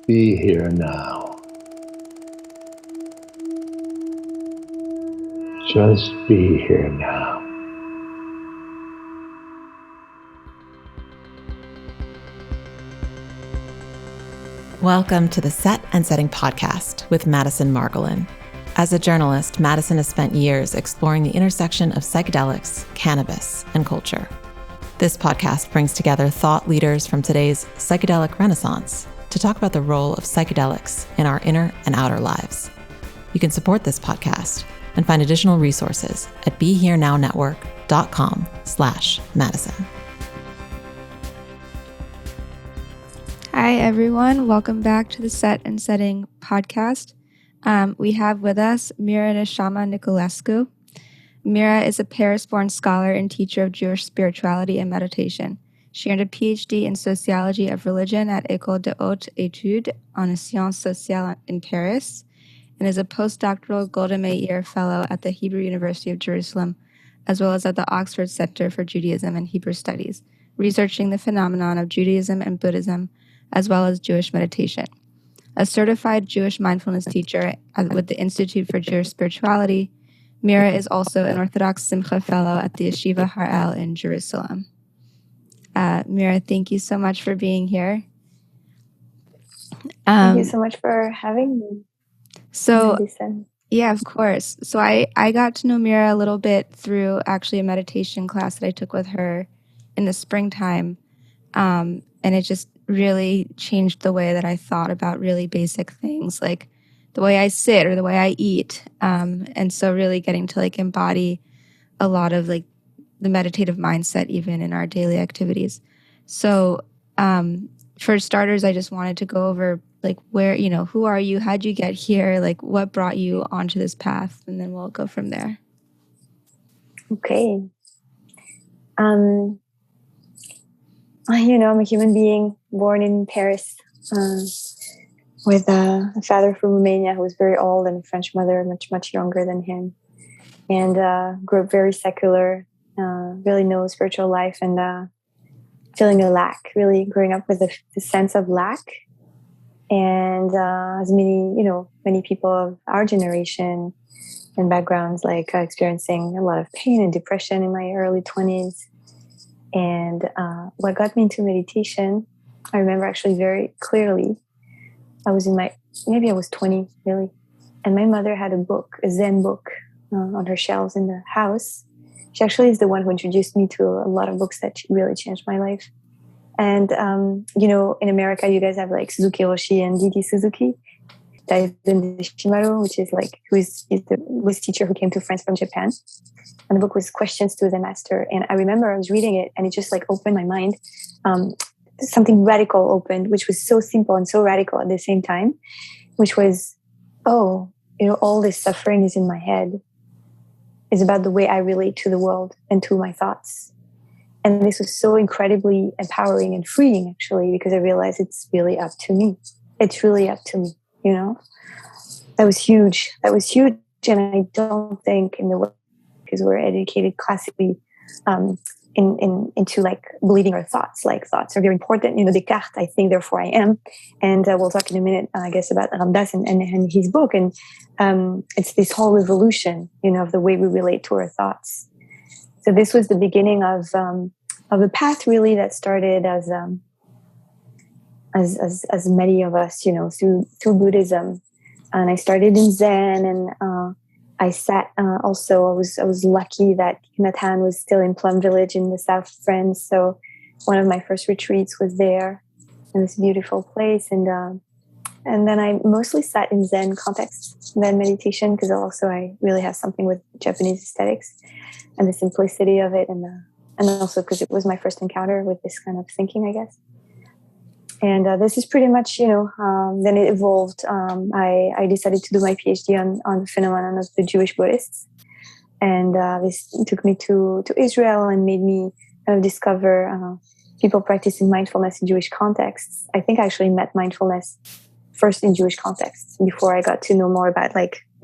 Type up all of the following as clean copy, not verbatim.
Be here now. Just be here now. Welcome to the Set and Setting podcast with Madison Margolin. As a journalist, Madison has spent years exploring the intersection of psychedelics, cannabis, and culture. This podcast brings together thought leaders from today's psychedelic renaissance to talk about the role of psychedelics in our inner and outer lives. You can support this podcast and find additional resources at BeHereNowNetwork.com/Madison. Hi, everyone. Welcome back to the Set and Setting podcast. We have with us Mira Neshama Niculescu. Mira is a Paris-born scholar and teacher of Jewish spirituality and meditation. She earned a Ph.D. in sociology of religion at École de Haute Études en Sciences Sociales in Paris, and is a postdoctoral Golda Meir Fellow at the Hebrew University of Jerusalem, as well as at the Oxford Center for Judaism and Hebrew Studies, researching the phenomenon of Judaism and Buddhism, as well as Jewish meditation. A certified Jewish Mindfulness Teacher with the Institute for Jewish Spirituality, Mira is also an Orthodox Simcha Fellow at the Yeshiva Har El in Jerusalem. Mira, thank you so much for being here. Thank you so much for having me. Yeah, of course. So I got to know Mira a little bit through actually a meditation class that I took with her in the springtime. And it just really changed the way that I thought about really basic things, like the way I sit or the way I eat. And so really getting to embody a lot of the meditative mindset even in our daily activities. So for starters, I just wanted to go over where, who are you? How'd you get here? What brought you onto this path? And then we'll go from there. Okay. I'm a human being born in Paris with a father from Romania who was very old and a French mother much younger than him, and grew up very secular, really no spiritual life, and feeling a lack, really growing up with a sense of lack. And as many people of our generation and backgrounds, experiencing a lot of pain and depression in my early 20s. And what got me into meditation, I remember actually very clearly. I was maybe I was 20 really. And my mother had a Zen book on her shelves in the house. She actually is the one who introduced me to a lot of books that really changed my life. And, in America, you guys have Suzuki Roshi and Didi Suzuki. Daizen Shimaru, which is the Buddhist teacher who came to France from Japan. And the book was Questions to the Master. And I remember I was reading it and it just opened my mind. Something radical opened, which was so simple and so radical at the same time, which was, all this suffering is in my head. It's about the way I relate to the world and to my thoughts. And this was so incredibly empowering and freeing, actually, because I realized it's really up to me. It's really up to me, That was huge. And I don't think in the way, because we're educated classically into believing our thoughts. Thoughts are very important. Descartes, I think, therefore I am. And we'll talk in a minute, I guess, about Ramdas and his book. And it's this whole revolution, of the way we relate to our thoughts. So this was the beginning of a path, really, that started as many of us, through Buddhism. And I started in Zen, and I sat also. I was lucky that Nathan was still in Plum Village in the south of France. So one of my first retreats was there in this beautiful place. And then I mostly sat in Zen context, Zen meditation, because I really have something with Japanese aesthetics and the simplicity of it, and also because it was my first encounter with this kind of thinking, I guess. And this is pretty much, then it evolved. I decided to do my PhD on the phenomenon of the Jewish Buddhists. And this took me to Israel and made me kind of discover people practicing mindfulness in Jewish contexts. I think I actually met mindfulness first in Jewish contexts before I got to know more about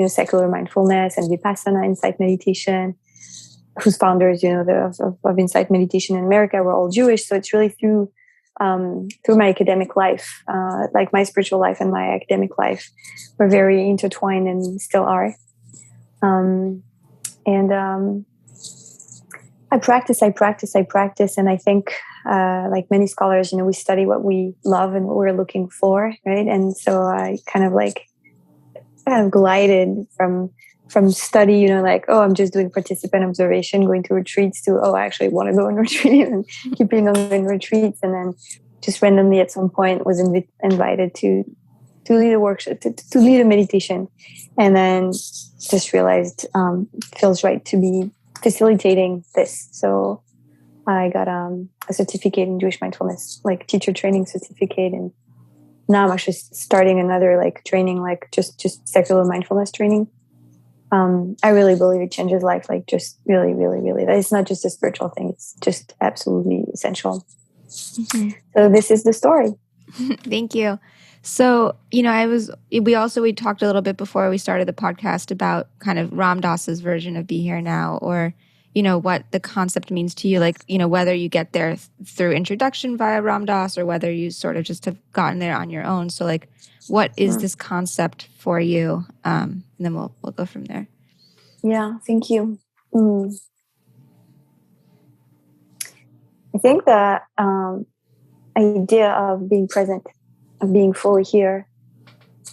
secular mindfulness and Vipassana, insight meditation, whose founders, of insight meditation in America were all Jewish. So it's really through through my academic life, like my spiritual life and my academic life were very intertwined and still are. I practice. And I think, like many scholars, we study what we love and what we're looking for, right? And so I kind of glided from study, like, oh, I'm just doing participant observation, going to retreats, to, oh, I actually want to go on retreat and keep being on retreats. And then just randomly at some point was invited to lead a workshop, to lead a meditation. And then just realized it feels right to be facilitating this. So I got a certificate in Jewish mindfulness, like teacher training certificate. And now I'm actually starting another training, just secular mindfulness training. I really believe it changes life, just really, really, really. It's not just a spiritual thing. It's just absolutely essential. Mm-hmm. So this is the story. Thank you. So, we talked a little bit before we started the podcast about kind of Ram Dass's version of Be Here Now, or, what the concept means to you, whether you get there through introduction via Ram Dass or whether you sort of just have gotten there on your own. So what is this concept for you? And then we'll go from there. Yeah, thank you. I think the idea of being present, of being fully here,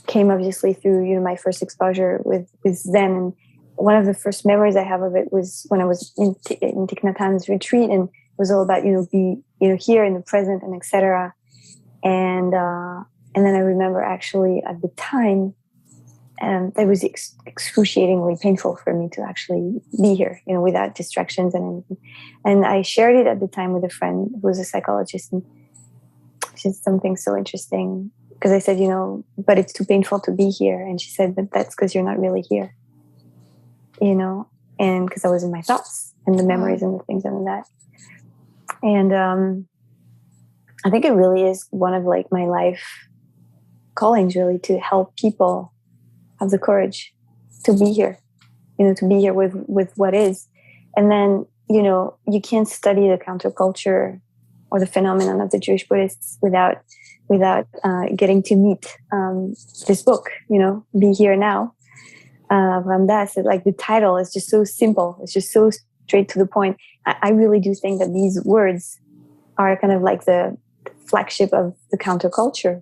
came obviously through my first exposure with Zen. And one of the first memories I have of it was when I was in Thich Nhat Hanh's retreat, and it was all about be here in the present and etc. And then I remember actually at the time, it was excruciatingly painful for me to actually be here, without distractions and anything. And I shared it at the time with a friend who was a psychologist, and she said something so interesting, because I said, but it's too painful to be here. And she said, but that's because you're not really here, and because I was in my thoughts and the memories and the things and that. And I think it really is one of my life callings, really, to help people have the courage to be here, to be here with what is. And then, you can't study the counterculture or the phenomenon of the Jewish Buddhists without getting to meet this book, Be Here Now. Ram Dass, the title is just so simple. It's just so straight to the point. I really do think that these words are kind of like the flagship of the counterculture,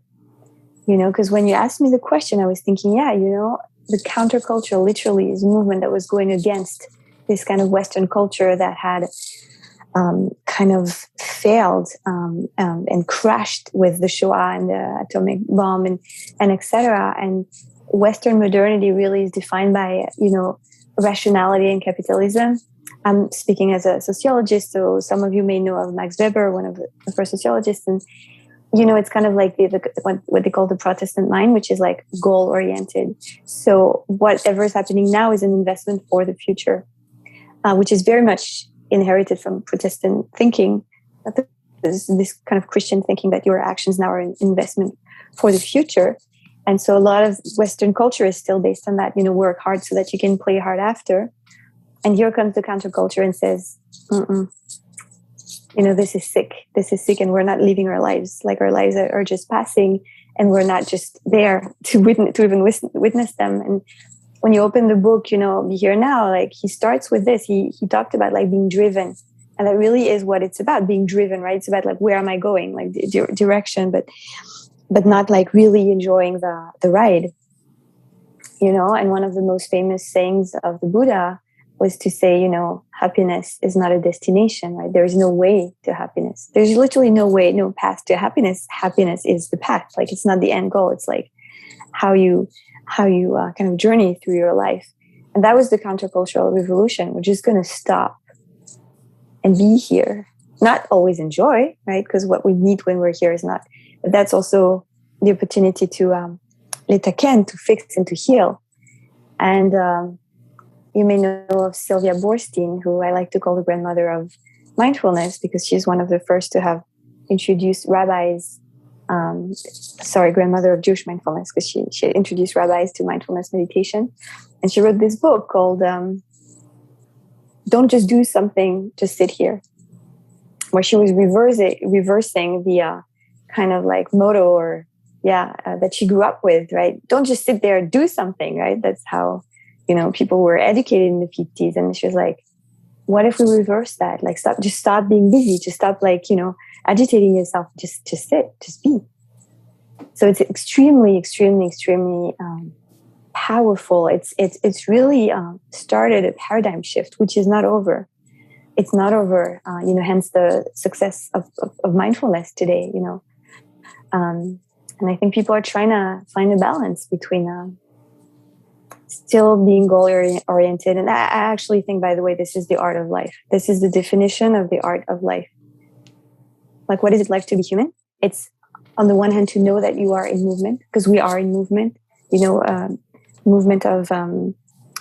because when you asked me the question, I was thinking, the counterculture literally is a movement that was going against this kind of Western culture that had kind of failed and crashed with the Shoah and the atomic bomb and etc. And Western modernity really is defined by, rationality and capitalism. I'm speaking as a sociologist, so some of you may know of Max Weber, one of the first sociologists. And, it's kind of like what they call the Protestant mind, which is goal-oriented. So whatever is happening now is an investment for the future, which is very much inherited from Protestant thinking. There's this kind of Christian thinking that your actions now are an investment for the future. And so a lot of Western culture is still based on that, work hard so that you can play hard after. And here comes the counterculture and says, this is sick, and we're not living our lives. Our lives are just passing, and we're not just there to witness them. And when you open the book, Be Here Now, he starts with this. He talked about being driven. And that really is what it's about, being driven, right? It's about where am I going, the direction, but not really enjoying the ride, And one of the most famous sayings of the Buddha was to say, happiness is not a destination, right? There is no way to happiness. There's literally no way, no path to happiness. Happiness is the path. It's not the end goal. It's how you kind of journey through your life. And that was the countercultural revolution. We're just going to stop and be here, not always enjoy, right? Because what we need when we're here is not, but that's also the opportunity to letaken, to fix and to heal. And you may know of Sylvia Boorstein, who I like to call the grandmother of mindfulness, because she's one of the first to have introduced rabbis. Grandmother of Jewish mindfulness, because she introduced rabbis to mindfulness meditation. And she wrote this book called Don't Just Do Something, Just Sit Here, where she was reversing the kind of like motto, or that she grew up with, right? Don't just sit there, do something, right? That's how, people were educated in the 50s. And she was like, what if we reverse that? Like, stop being busy, just stop agitating yourself, just sit, just be. So it's extremely, extremely, extremely powerful. It's really started a paradigm shift, which is not over. It's not over, hence the success of mindfulness today, and I think people are trying to find a balance between still being goal-oriented. And I actually think, by the way, this is the art of life. This is the definition of the art of life. Like, what is it like to be human? It's, on the one hand, to know that you are in movement, because we are in movement, movement of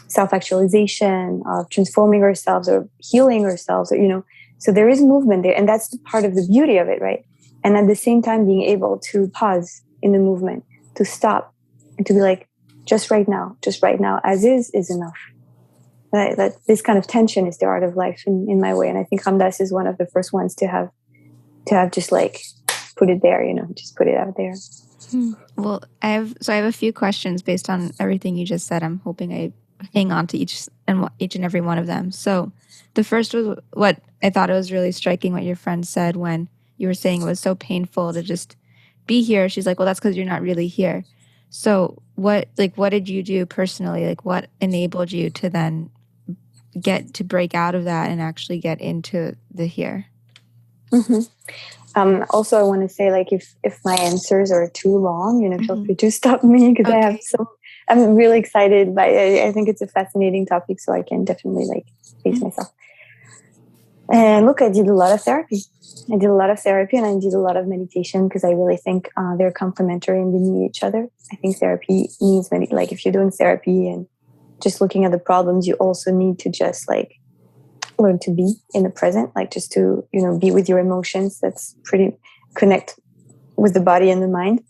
self-actualization, of transforming ourselves or healing ourselves, so there is movement there. And that's part of the beauty of it, right? And at the same time, being able to pause in the movement, to stop and to be like, just right now, as is enough. That this kind of tension is the art of life in my way. And I think Ramdas is one of the first ones to have just like put it there, just put it out there. Well, I have a few questions based on everything you just said. I'm hoping I hang on to each and every one of them. So the first was what I thought it was really striking, what your friend said when you were saying it was so painful to just be here. She's like, well, that's because you're not really here. So what did you do personally? Like, what enabled you to then get to break out of that and actually get into the here? Mm-hmm. Also, I want to say, like, if my answers are too long, feel free to stop me, because I'm really excited I think it's a fascinating topic, so I can definitely face myself. And look, I did a lot of therapy. And I did a lot of meditation, because I really think they're complementary and they need each other. I think therapy needs if you're doing therapy and just looking at the problems, you also need to just learn to be in the present, just to, be with your emotions. That's pretty connect with the body and the mind.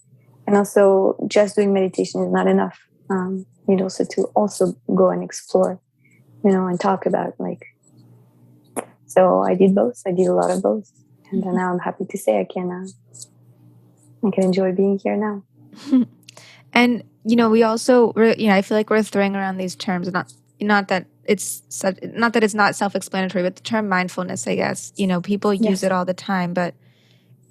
And also just doing meditation is not enough. You need also to go and explore, and talk about so I did both. I did a lot of both. And now I'm happy to say I can enjoy being here now. And, we also, I feel like we're throwing around these terms, not that it's not self-explanatory, but the term mindfulness, I guess, people use it all the time, but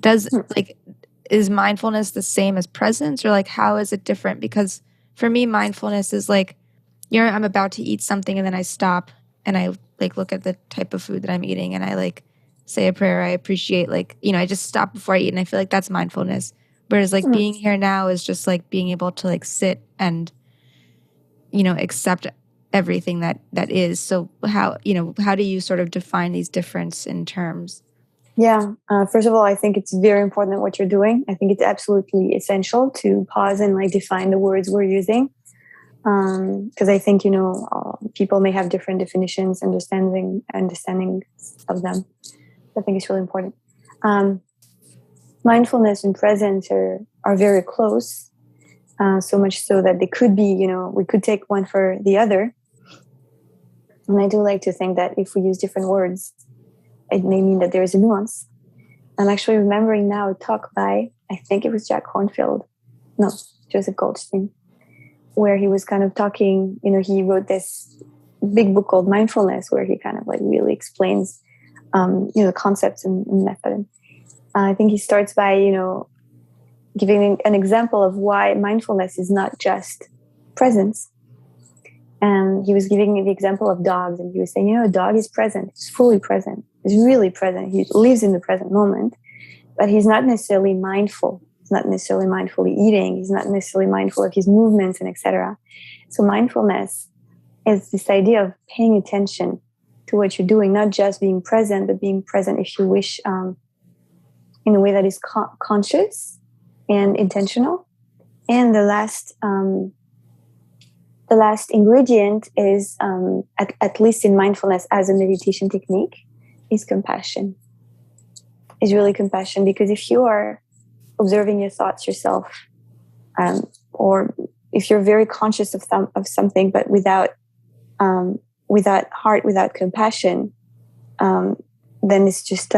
is mindfulness the same as presence, or how is it different? Because for me, mindfulness is I'm about to eat something and then I stop and I look at the type of food that I'm eating and I say a prayer. I appreciate I just stop before I eat, and I feel like that's mindfulness. Whereas being here now is just being able to sit and accept everything that is. So how do you sort of define these difference in terms? Yeah. First of all, I think it's very important what you're doing. I think it's absolutely essential to pause and define the words we're using. Because I think, people may have different definitions, understanding of them. I think it's really important. Mindfulness and presence are very close. So much so that they could be, we could take one for the other. And I do like to think that if we use different words, it may mean that there is a nuance. I'm actually remembering now a talk by, I think it was Jack Kornfield. No, Joseph Goldstein, where he was kind of talking, he wrote this big book called Mindfulness, where he kind of really explains, the concepts and method. And I think he starts by, giving an example of why mindfulness is not just presence. And he was giving the example of dogs, and he was saying, a dog is present. He's fully present. He's really present. He lives in the present moment, but he's not necessarily mindful. He's not necessarily mindfully eating. He's not necessarily mindful of his movements and etc. So mindfulness is this idea of paying attention to what you're doing, not just being present, but being present, if you wish, in a way that is conscious and intentional. And the last ingredient is, at least in mindfulness as a meditation technique, is compassion. Is really compassion, because if you are observing your thoughts yourself, or if you're very conscious of something, but without heart, without compassion, then it's just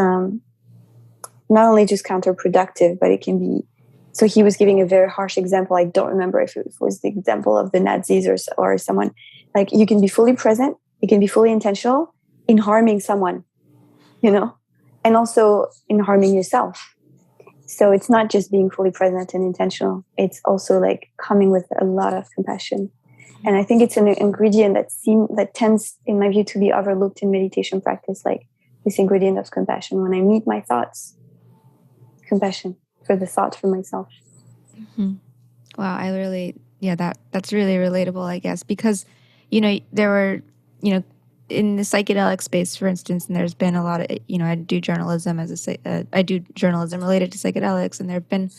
not only just counterproductive, but it can be. So he was giving a very harsh example. I don't remember if it was the example of the Nazis or someone. Like, you can be fully present, you can be fully intentional in harming someone, and also in harming yourself. So it's not just being fully present and intentional. It's also like coming with a lot of compassion. And I think it's an ingredient that tends, in my view, to be overlooked in meditation practice, like this ingredient of compassion. When I meet my thoughts, compassion for the thought for myself. Mm-hmm. Wow, that's really relatable, I guess, because, there were, in the psychedelic space, for instance, and there's been a lot of, I do journalism I do journalism related to psychedelics, and there have been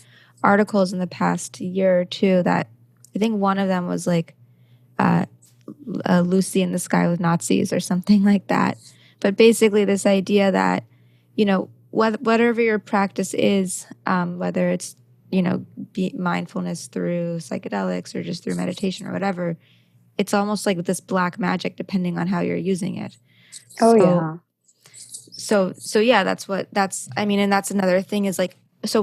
articles in the past year or two that I think one of them was like Lucy in the Sky with Nazis or something like that. But basically this idea that, whatever your practice is, whether it's, be mindfulness through psychedelics or just through meditation or whatever, it's almost like this black magic depending on how you're using it. So yeah, and that's another thing is like, so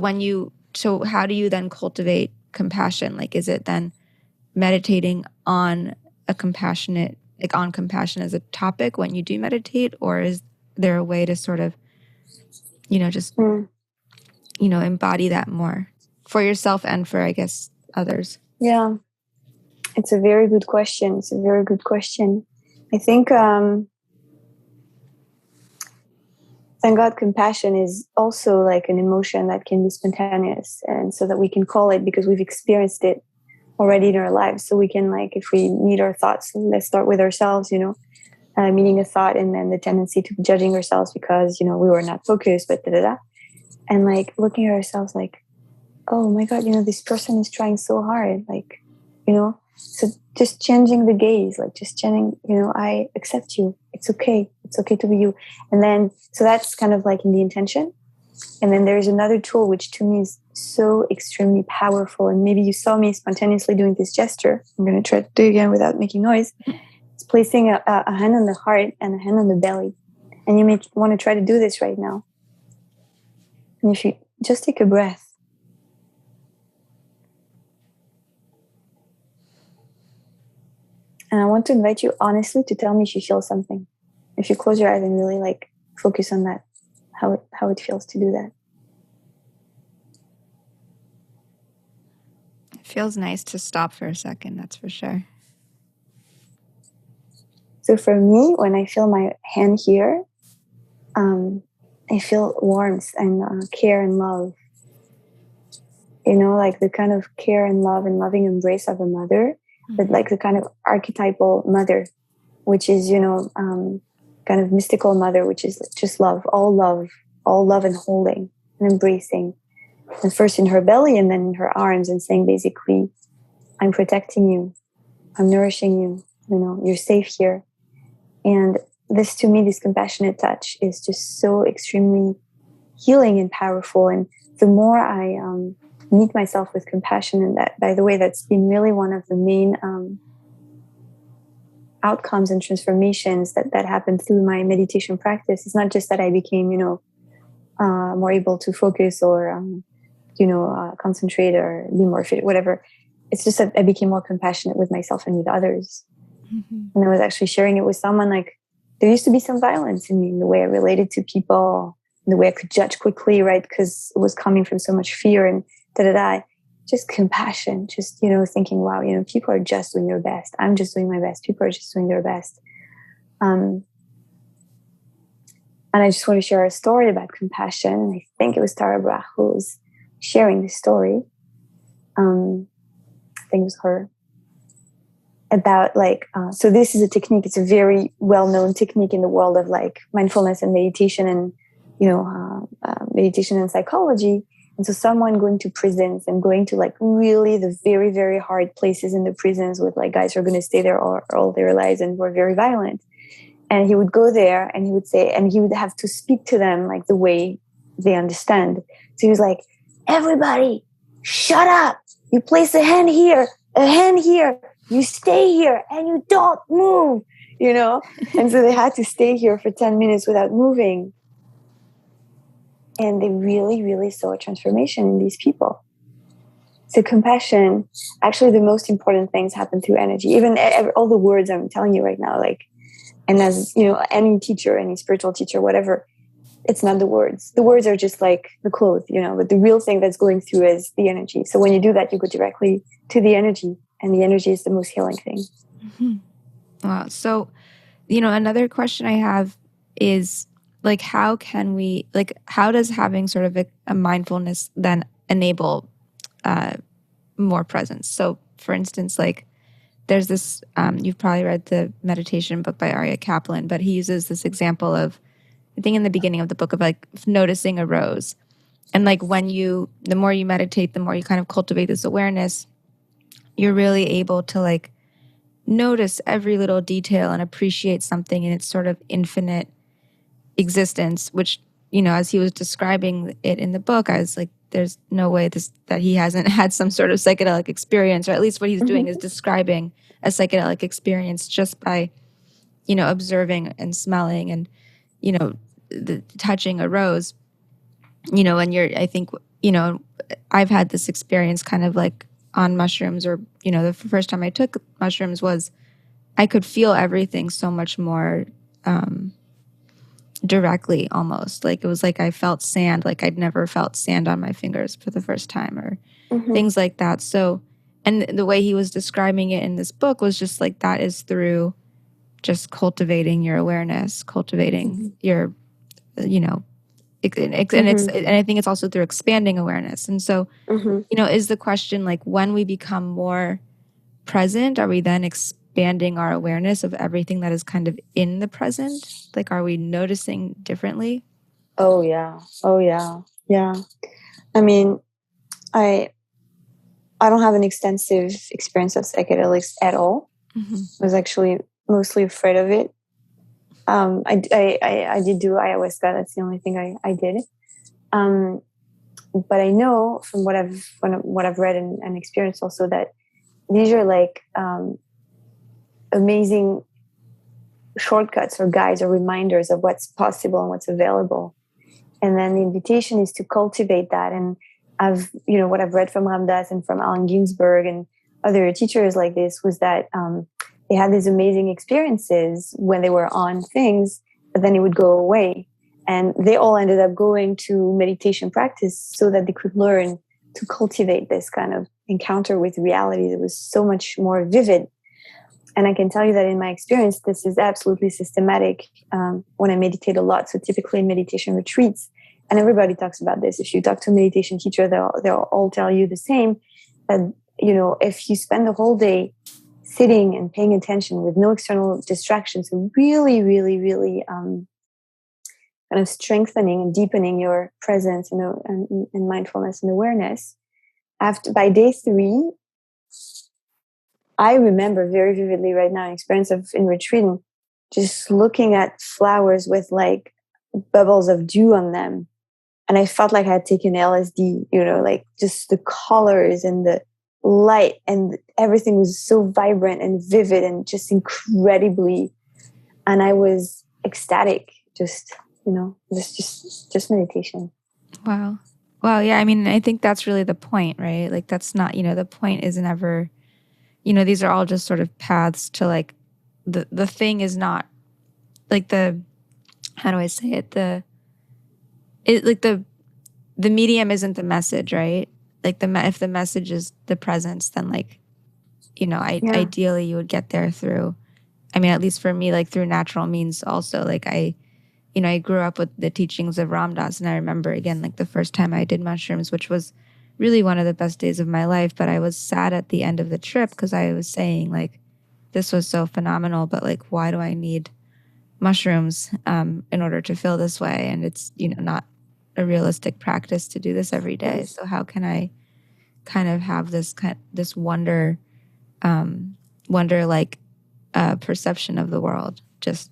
how do you then cultivate compassion? Like, is it then meditating on compassion as a topic when you do meditate, or is there a way to sort of, embody that more for yourself and for, I guess, others? Yeah. It's a very good question. I think, thank God, compassion is also like an emotion that can be spontaneous, and so that we can call it because we've experienced it already in our lives. So we can, like, if we meet our thoughts, let's start with ourselves, meeting a thought and then the tendency to be judging ourselves because, we were not focused, but and like looking at ourselves like, oh my God, this person is trying so hard. Like, so just changing the gaze, like just changing, I accept you. It's okay. It's okay to be you. And then, so that's kind of like in the intention. And then there's another tool, which to me is so extremely powerful. And maybe you saw me spontaneously doing this gesture. I'm going to try to do it again without making noise. It's placing a hand on the heart and a hand on the belly. And you may want to try to do this right now. And if you just take a breath. And I want to invite you honestly to tell me if you feel something. If you close your eyes and really like focus on that, how it feels to do that. It feels nice to stop for a second, that's for sure. So for me, when I feel my hand here, I feel warmth and care and love. Like the kind of care and love and loving embrace of a mother, but like the kind of archetypal mother, which is, kind of mystical mother, which is just love and holding and embracing. And first in her belly and then in her arms, and saying basically, I'm protecting you. I'm nourishing you. You're safe here. And this, to me, this compassionate touch is just so extremely healing and powerful. And the more I meet myself with compassion, and that, by the way, that's been really one of the main outcomes and transformations that happened through my meditation practice. It's not just that I became, more able to focus or, concentrate or be more fit, whatever. It's just that I became more compassionate with myself and with others. Mm-hmm. And I was actually sharing it with someone, like, there used to be some violence in me in the way I related to people, in the way I could judge quickly, right? Because it was coming from so much fear and just compassion, just, thinking, wow, people are just doing their best. I'm just doing my best. People are just doing their best. And I just want to share a story about compassion. I think it was Tara Brach who was sharing this story. I think it was her. About so this is a technique. It's a very well-known technique in the world of like mindfulness and meditation and, meditation and psychology. And so someone going to prisons and going to like really the very, very hard places in the prisons with like guys who are going to stay there all their lives and were very violent. And he would go there and he would say, and he would have to speak to them like the way they understand. So he was like, everybody, shut up. You place a hand here, you stay here and you don't move, And so they had to stay here for 10 minutes without moving. And they really, really saw a transformation in these people. So compassion, actually the most important things happen through energy. Even all the words I'm telling you right now, like, and as you know, any teacher, any spiritual teacher, whatever, it's not the words. The words are just like the clothes, you know, but the real thing that's going through is the energy. So when you do that, you go directly to the energy, and the energy is the most healing thing. Mm-hmm. Wow. So, another question I have is like, how does having sort of a mindfulness then enable more presence? So for instance, like there's this, you've probably read the meditation book by Arya Kaplan, but he uses this example of, I think in the beginning of the book, of like noticing a rose. And like the more you meditate, the more you kind of cultivate this awareness, you're really able to like notice every little detail and appreciate something in its sort of infinite existence, which, as he was describing it in the book, I was like, there's no way that he hasn't had some sort of psychedelic experience, or at least what he's doing is describing a psychedelic experience just by, observing and smelling and, touching a rose, and I think, I've had this experience kind of like on mushrooms, or, the first time I took mushrooms was I could feel everything so much more directly, almost. Like it was like I felt sand, like I'd never felt sand on my fingers for the first time, or things like that. So, and the way he was describing it in this book was just like, that is through just cultivating your awareness, cultivating your, and I think it's also through expanding awareness. And so, is the question like, when we become more present, are we then expanding our awareness of everything that is kind of in the present? Like, are we noticing differently? Oh yeah. Yeah. I mean, I don't have an extensive experience of psychedelics at all. I was actually mostly afraid of it. I did do ayahuasca. That's the only thing I did. But I know from what I've read and experienced also, that these are like amazing shortcuts or guides or reminders of what's possible and what's available. And then the invitation is to cultivate that. And what I've read from Ramdas and from Allen Ginsberg and other teachers like this was that they had these amazing experiences when they were on things, but then it would go away. And they all ended up going to meditation practice so that they could learn to cultivate this kind of encounter with reality that was so much more vivid. And I can tell you that in my experience, this is absolutely systematic when I meditate a lot. So typically in meditation retreats, and everybody talks about this. If you talk to a meditation teacher, they'll all tell you the same, that, if you spend the whole day sitting and paying attention with no external distractions, so really, really, really kind of strengthening and deepening your presence and mindfulness and awareness. By day 3, I remember very vividly right now an experience in retreating, just looking at flowers with like bubbles of dew on them. And I felt like I had taken LSD, like just the colors and the light and everything was so vibrant and vivid and just incredibly, and I was ecstatic, just meditation. Wow. Yeah. I mean, I think that's really the point, right? Like that's not, the point is never, these are all just sort of paths to like, the thing is not like how do I say it? The medium isn't the message, right? Like if the message is the presence, then like, ideally you would get there through, I mean, at least for me, like through natural means also. Like I grew up with the teachings of Ramdas, and I remember again, like the first time I did mushrooms, which was really one of the best days of my life, but I was sad at the end of the trip because I was saying like, this was so phenomenal, but like, why do I need mushrooms in order to feel this way? And it's, not a realistic practice to do this every day. So how can I kind of have this wonder like perception of the world, just,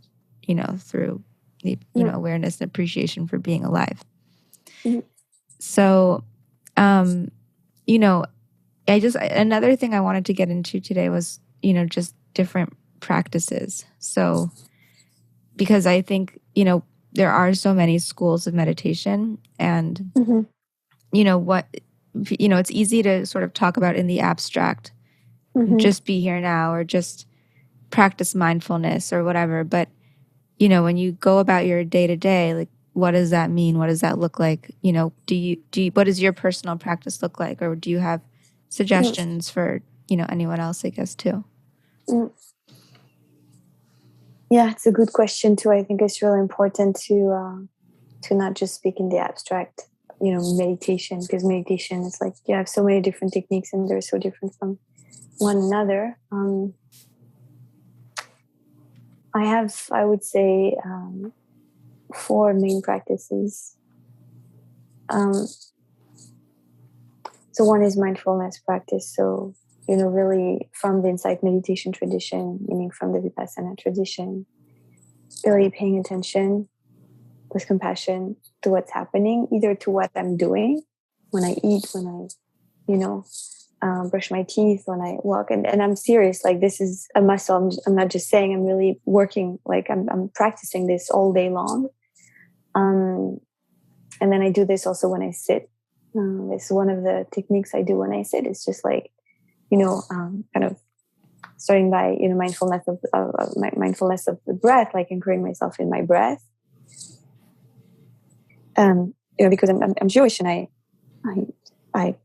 through the, awareness and appreciation for being alive. So, another thing I wanted to get into today was, just different practices. So, because I think, there are so many schools of meditation, and it's easy to sort of talk about in the abstract, just be here now, or just practice mindfulness or whatever. But when you go about your day to day, like, what does that mean? What does that look like? Do you what does your personal practice look like, or do you have suggestions for anyone else, I guess, too? Yeah, it's a good question too. I think it's really important to not just speak in the abstract, meditation, because meditation is like, you have so many different techniques and they're so different from one another. I would say, 4 main practices. So one is mindfulness practice. So, really from the insight meditation tradition, meaning from the Vipassana tradition, really paying attention with compassion to what's happening, either to what I'm doing when I eat, when I, brush my teeth, when I walk. And I'm serious, like this is a muscle. I'm not just saying, I'm really working, like I'm practicing this all day long. And then I do this also when I sit. It's one of the techniques I do when I sit. It's just like, kind of starting by, mindfulness of the breath, like anchoring myself in my breath. Because I'm Jewish, and I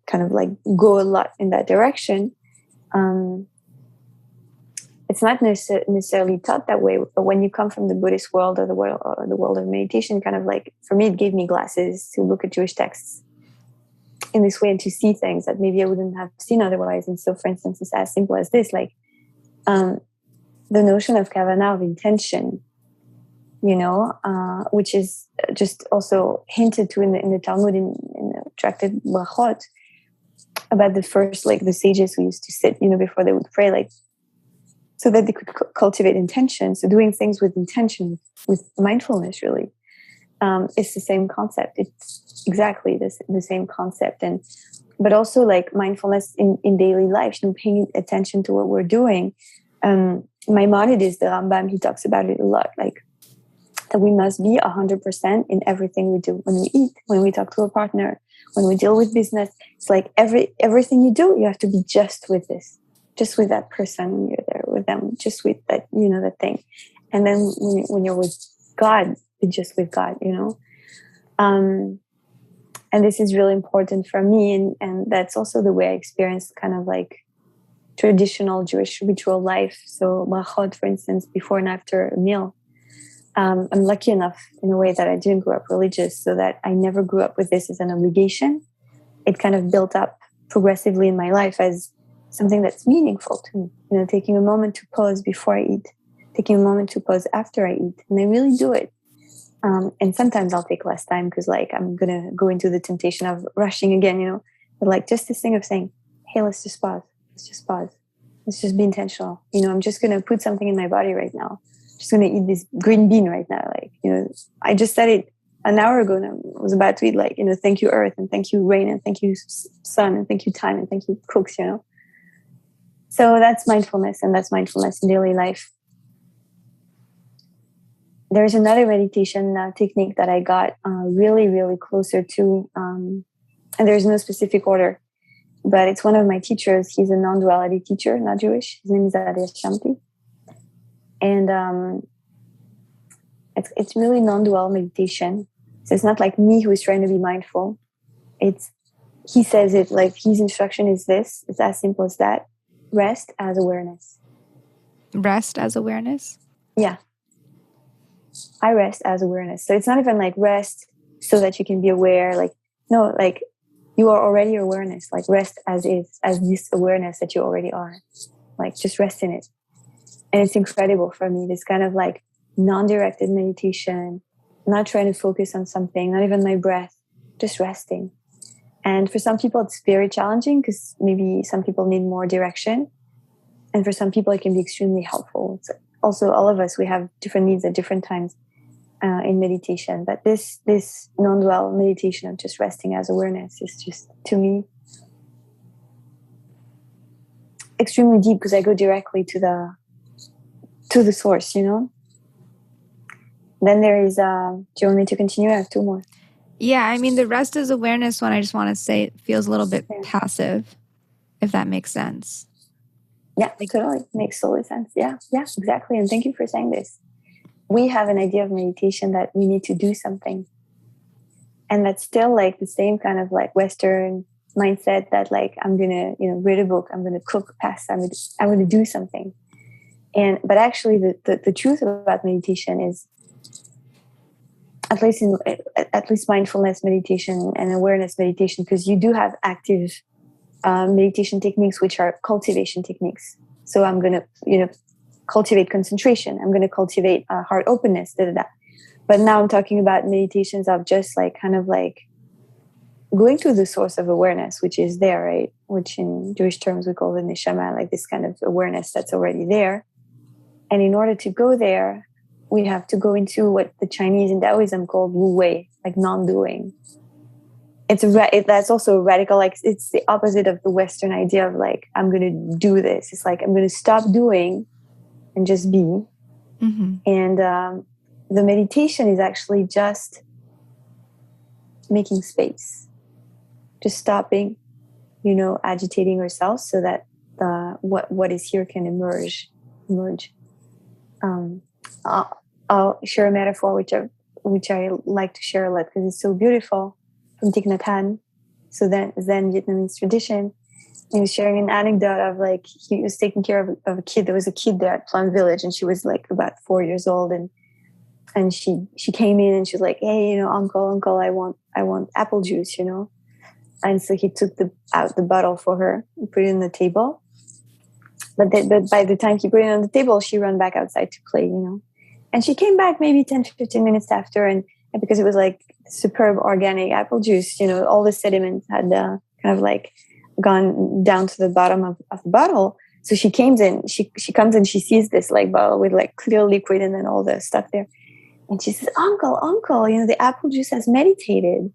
kind of like go a lot in that direction. It's not necessarily taught that way, but when you come from the Buddhist world or the world of meditation, kind of like, for me, it gave me glasses to look at Jewish texts in this way and to see things that maybe I wouldn't have seen otherwise. And so, for instance, it's as simple as this, like the notion of kavanah, of intention, which is just also hinted to in the Talmud, in the tractate Brachot, about the first, like the sages who used to sit, before they would pray, like, so that they could cultivate intention. So doing things with intention, with mindfulness, really, it's the same concept. It's exactly the same concept. But also like mindfulness in daily life, paying attention to what we're doing. Maimonides, the Rambam, he talks about it a lot, like that we must be 100% in everything we do. When we eat, when we talk to a partner, when we deal with business, it's like everything you do, you have to be just with this, just with that person when you're there with them, just with that, that thing. And then when you're with God, be just with God, and this is really important for me. And that's also the way I experienced kind of like traditional Jewish ritual life. So brachot, for instance, before and after a meal. I'm lucky enough in a way that I didn't grow up religious, so that I never grew up with this as an obligation. It kind of built up progressively in my life as something that's meaningful to me. Taking a moment to pause before I eat, taking a moment to pause after I eat. And I really do it. And sometimes I'll take less time because like I'm going to go into the temptation of rushing again, but like just this thing of saying, hey, let's just pause. Let's just pause. Let's just be intentional. I'm just going to put something in my body right now. Just going to eat this green bean right now. Like, I just said it an hour ago and I was about to eat, like, thank you earth, and thank you rain, and thank you sun, and thank you time, and thank you cooks, So that's mindfulness, and that's mindfulness in daily life. There's another meditation technique that I got really, really closer to, and there's no specific order, but it's one of my teachers. He's a non-duality teacher, not Jewish. His name is Shamti. And it's really non-dual meditation. So it's not like me who is trying to be mindful. He says it like his instruction is this. It's as simple as that. Rest as awareness. Rest as awareness? Yeah. I rest as awareness. So it's not even like rest so that you can be aware. Like, no, like you are already awareness. Like rest as is, as this awareness that you already are. Like just rest in it. And it's incredible for me, this kind of like non-directed meditation, not trying to focus on something, not even my breath, just resting. And for some people, it's very challenging because maybe some people need more direction. And for some people, it can be extremely helpful. It's also, all of us, we have different needs at different times in meditation. But this non-dual meditation of just resting as awareness is just, to me, extremely deep because I go directly to the source, Then there is, do you want me to continue? I have two more. Yeah, I mean, the rest is awareness one. I just want to say it feels a little bit passive, if that makes sense. Yeah, totally. Makes total sense. Yeah, exactly. And thank you for saying this. We have an idea of meditation that we need to do something. And that's still like the same kind of like Western mindset that like, I'm going to, read a book, I'm going to cook pasta, I'm going to do something. But actually the truth about meditation is, at least mindfulness meditation and awareness meditation, because you do have active meditation techniques, which are cultivation techniques. So I'm going to, cultivate concentration. I'm going to cultivate heart openness, But now I'm talking about meditations of just like kind of like going to the source of awareness, which is there, right? Which in Jewish terms we call the neshama, like this kind of awareness that's already there. And in order to go there, we have to go into what the Chinese in Taoism called wu wei, like non-doing. That's also radical. Like it's the opposite of the Western idea of like, I'm going to do this. It's like, I'm going to stop doing and just be. Mm-hmm. And the meditation is actually just making space, just stopping, agitating ourselves so that what is here can emerge. I'll share a metaphor which I like to share a lot because it's so beautiful, from Thich Nhat Hanh, so that Zen Vietnamese tradition. He was sharing an anecdote of like he was taking care of a kid. There was a kid there at Plum Village, and she was like about 4 years old, and she came in and she was like, "Hey, uncle, I want apple juice, And so he took out the bottle for her and put it on the table. But by the time he put it on the table, she ran back outside to play, And she came back maybe 10, 15 minutes after, and because it was like superb organic apple juice, all the sediment had kind of like gone down to the bottom of the bottle. So she comes in, she comes and she sees this like bottle with like clear liquid and then all the stuff there. And she says, Uncle, the apple juice has meditated,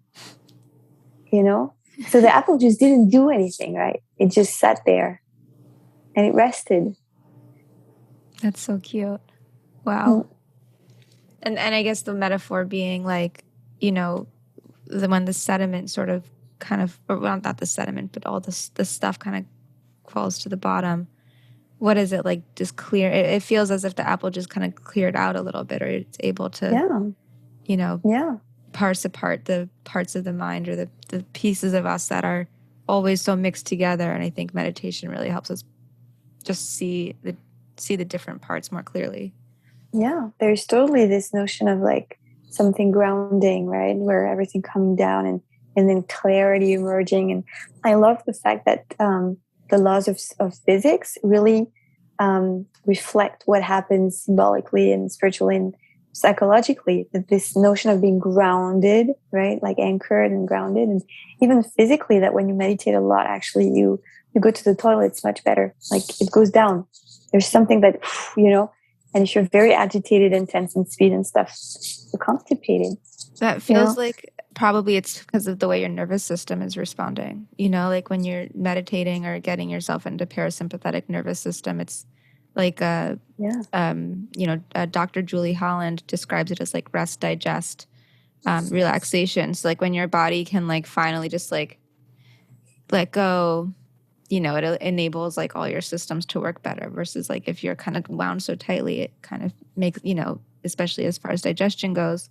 So the apple juice didn't do anything, right? It just sat there and it rested. That's so cute. Wow. And I guess the metaphor being like, when the sediment sort of kind of, or well, not the sediment, but all the stuff kind of falls to the bottom. What is it like? Just clear. It feels as if the apple just kind of cleared out a little bit, or it's able to, parse apart the parts of the mind or the pieces of us that are always so mixed together. And I think meditation really helps us just see the different parts more clearly. Yeah, there's totally this notion of like something grounding, right? Where everything coming down and then clarity emerging. And I love the fact that the laws of physics really reflect what happens symbolically and spiritually and psychologically. This notion of being grounded, right? Like anchored and grounded. And even physically, that when you meditate a lot, actually you go to the toilet, it's much better. Like it goes down. There's something that, and if you're very agitated and tense and speed and stuff, you're constipated. That feels like probably it's because of the way your nervous system is responding. Like when you're meditating or getting yourself into parasympathetic nervous system, it's like, Dr. Julie Holland describes it as like rest, digest, relaxation. So like when your body can like finally just like let go, it enables like all your systems to work better versus like if you're kind of wound so tightly, it kind of makes, especially as far as digestion goes,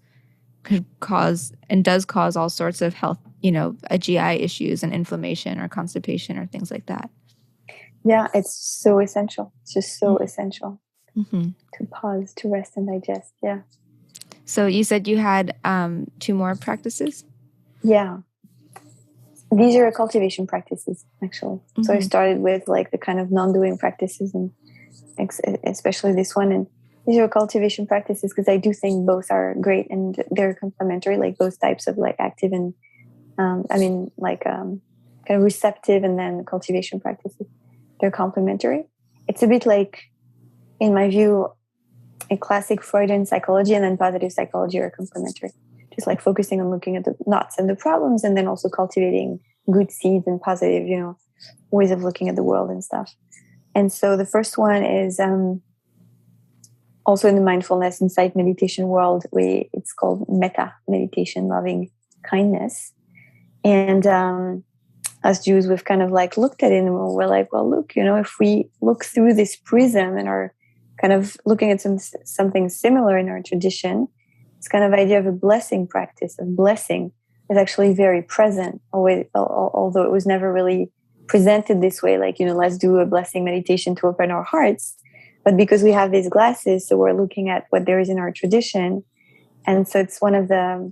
could cause and does cause all sorts of health, GI issues and inflammation or constipation or things like that. Yeah, it's so essential. It's just so essential to pause, to rest and digest. Yeah. So you said you had 2 more practices? Yeah. These are cultivation practices, actually. So I started with like the kind of non-doing practices, and especially this one. And these are cultivation practices because I do think both are great and they're complementary, like both types of like active and, kind of receptive and then cultivation practices. They're complementary. It's a bit like, in my view, a classic Freudian psychology and then positive psychology are complementary. Just like focusing on looking at the knots and the problems and then also cultivating good seeds and positive, ways of looking at the world and stuff. And so the first one is also in the mindfulness insight meditation world, it's called Metta meditation, loving kindness. And as Jews, we've kind of like looked at it and we're like, well, look, if we look through this prism and are kind of looking at something similar in our tradition, this kind of idea of a blessing practice, of blessing, is actually very present, although it was never really presented this way, like, let's do a blessing meditation to open our hearts. But because we have these glasses, so we're looking at what there is in our tradition. And so it's one of the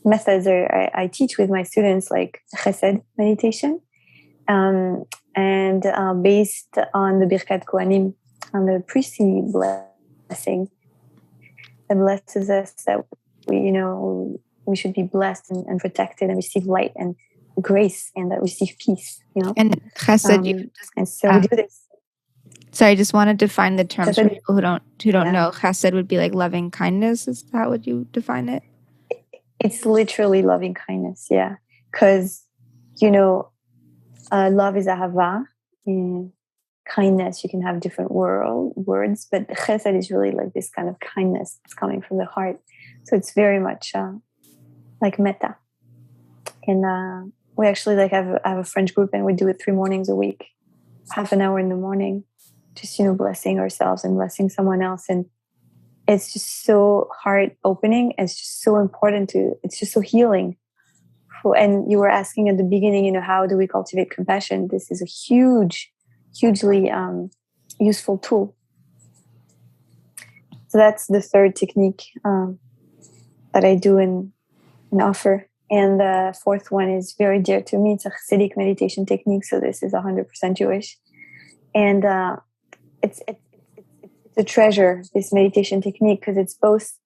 methods I teach with my students, like chesed meditation, and based on the Birkat Kohanim, on the priestly blessing that blesses us that we should be blessed and protected and receive light and grace and that receive peace, And chesed, and so we do this. Sorry, I just want to define the terms for people who don't Yeah. know. Chesed would be like loving kindness. Is that what you define it? It's literally loving kindness, yeah. Because, love is ahava. Kindness, you can have different words, but chesed is really like this kind of kindness that's coming from the heart. So it's very much like metta. And we actually have a French group, and we do it 3 mornings a week, half an hour in the morning, just, blessing ourselves and blessing someone else. And it's just so heart opening. It's just so important it's just so healing. And you were asking at the beginning, how do we cultivate compassion? This is a hugely useful tool. So that's the third technique that I do and offer. And the fourth one is very dear to me. It's a Hasidic meditation technique. So this is 100% Jewish. And it's a treasure, this meditation technique, because it's both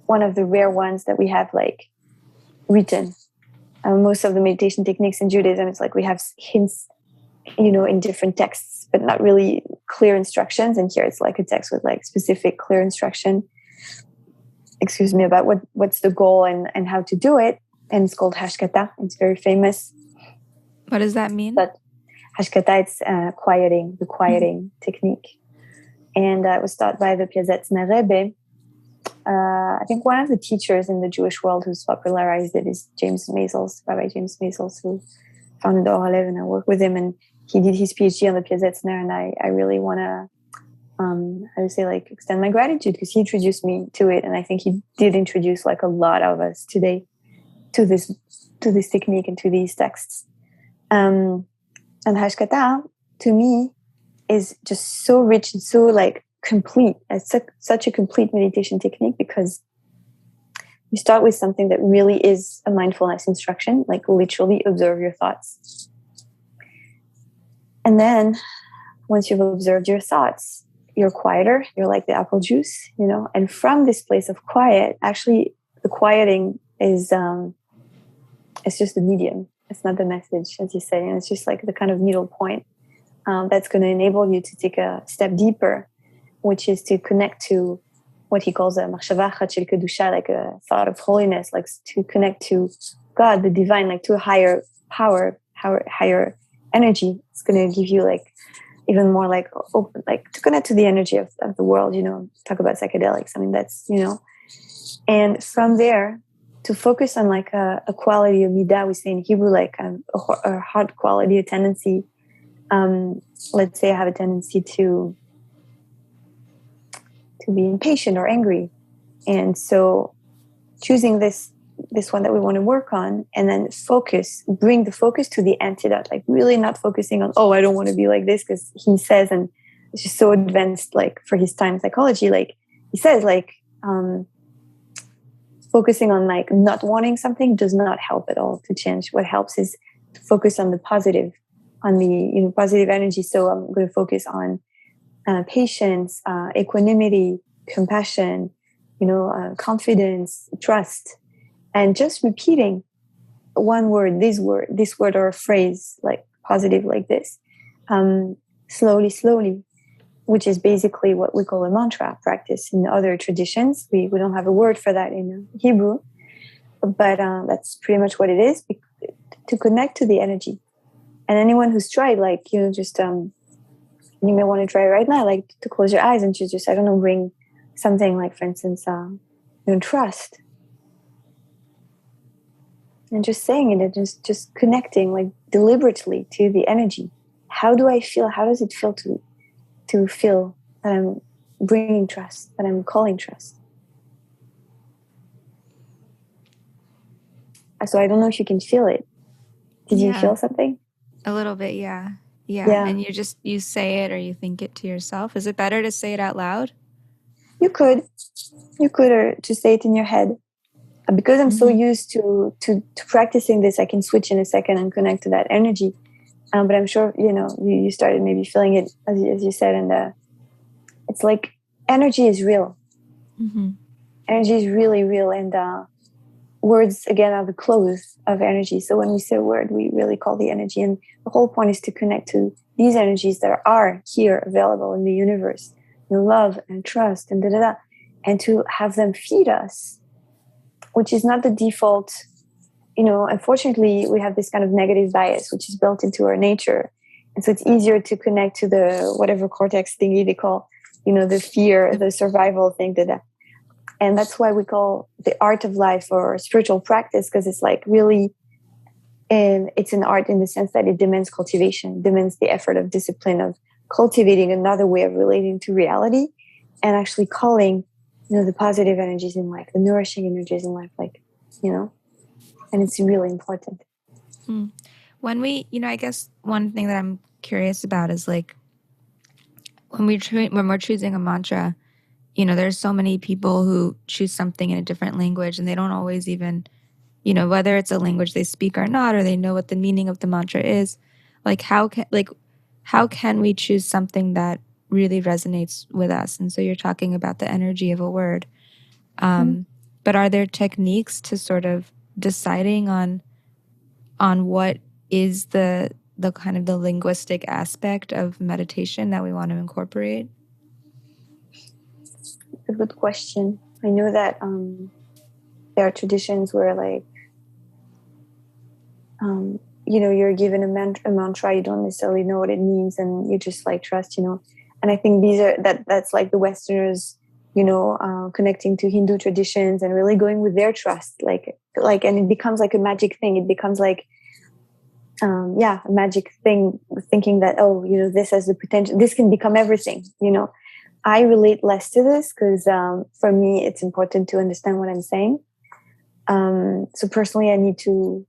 one of the rare ones that we have like written. Most of the meditation techniques in Judaism, it's like we have hints, in different texts, but not really clear instructions. And here it's like a text with like specific clear instruction, about what's the goal and how to do it. And it's called Hashkata. It's very famous. What does that mean? But Hashkata, it's the quieting technique. And it was taught by the Piazetzner Rebbe. I think one of the teachers in the Jewish world who's popularized it is Rabbi James Maisels, who founded the Ohalev, and I work with him. And he did his Ph.D. on the Piazetzner, and I really want to, extend my gratitude because he introduced me to it. And I think he did introduce like a lot of us today to this technique and to these texts. And Hashkata, to me, is just so rich and so like complete. It's such a complete meditation technique because you start with something that really is a mindfulness instruction, like literally observe your thoughts. And then once you've observed your thoughts, you're quieter, you're like the apple juice, and from this place of quiet, actually the quieting is, it's just the medium. It's not the message, as you say. And it's just like the kind of middle point that's going to enable you to take a step deeper, which is to connect to what he calls a machshava shel kedusha, like a thought of holiness, like to connect to God, the divine, like to a higher power, higher energy. It's going to give you like even more like open, like to connect to the energy of the world, talk about psychedelics. I mean, that's, and from there to focus on like a quality of midah, we say in Hebrew, like a heart quality, a tendency. Let's say I have a tendency to be impatient or angry. And so choosing this one that we want to work on, and then bring the focus to the antidote, like really not focusing on, I don't want to be like this because he says, and it's just so advanced, like for his time psychology, like he says, like focusing on like not wanting something does not help at all to change. What helps is to focus on the positive, on the positive energy. So I'm going to focus on patience, equanimity, compassion, confidence, trust, and just repeating one word, this word or a phrase, like positive, like this, slowly, which is basically what we call a mantra practice in other traditions. We don't have a word for that in Hebrew, but that's pretty much what it is, to connect to the energy. And anyone who's tried, like, just you may want to try right now, like to close your eyes and to just, I don't know, bring something like, for instance, trust. And just saying it and just connecting like deliberately to the energy. How do I feel? How does it feel to feel that I'm bringing trust, that I'm calling trust? So I don't know if you can feel it. Did you feel something? A little bit, yeah. And you say it or you think it to yourself. Is it better to say it out loud? You could, or to say it in your head. Because I'm so used to practicing this, I can switch in a second and connect to that energy. But I'm sure, you started maybe feeling it, as you said, and it's like energy is real. Mm-hmm. Energy is really real, and words, again, are the clothes of energy. So when we say a word, we really call the energy. And the whole point is to connect to these energies that are here available in the universe, love and trust and and to have them feed us, which is not the default. Unfortunately, we have this kind of negative bias, which is built into our nature. And so it's easier to connect to the whatever cortex thingy they call, the fear, the survival thing, and that's why we call the art of life or spiritual practice, because it's like really, and it's an art in the sense that it demands cultivation, demands the effort of discipline, of cultivating another way of relating to reality and actually calling, the positive energies in life, the nourishing energies in life, and it's really important. When we, I guess one thing that I'm curious about is like when we're choosing a mantra, there's so many people who choose something in a different language and they don't always even, whether it's a language they speak or not, or they know what the meaning of the mantra is. Like how can we choose something that really resonates with us? And so you're talking about the energy of a word. But are there techniques to sort of deciding on what is the kind of the linguistic aspect of meditation that we want to incorporate? A good question. I know that there are traditions where you're given a mantra, you don't necessarily know what it means, and you just trust, and I think that's like the Westerners, connecting to Hindu traditions and really going with their trust, and it becomes like a magic thing. It becomes like, a magic thing, thinking that, this has the potential, this can become everything, I relate less to this because for me, it's important to understand what I'm saying. So personally, I need to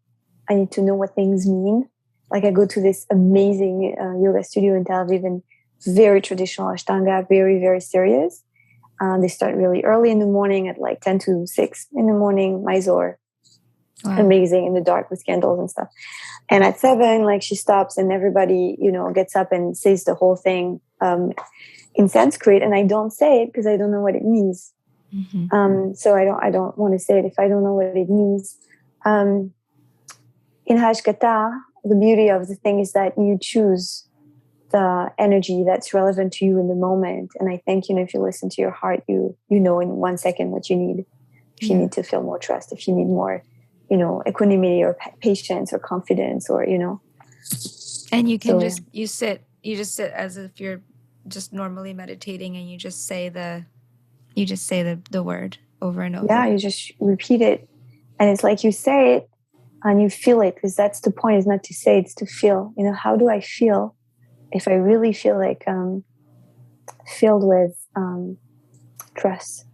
know what things mean. Like I go to this amazing yoga studio in Tel Aviv, and very traditional Ashtanga, very, very serious. They start really early in the morning at 10 to 6 in the morning, Mysore. Wow. Amazing in the dark with candles and stuff. And at 7, she stops and everybody, gets up and says the whole thing in Sanskrit, and I don't say it because I don't know what it means. Mm-hmm. So I don't want to say it if I don't know what it means. In Hashkata, the beauty of the thing is that you choose the energy that's relevant to you in the moment. And I think, if you listen to your heart, you know in 1 second what you need. If you need to feel more trust, if you need more, equanimity or patience or confidence, or, And you can you just sit as if you're just normally meditating, and you just say the word over and over. Yeah, you just repeat it. And it's like you say it and you feel it, because that's the point, is not to say, it's to feel. How do I feel? If I really feel filled with trust,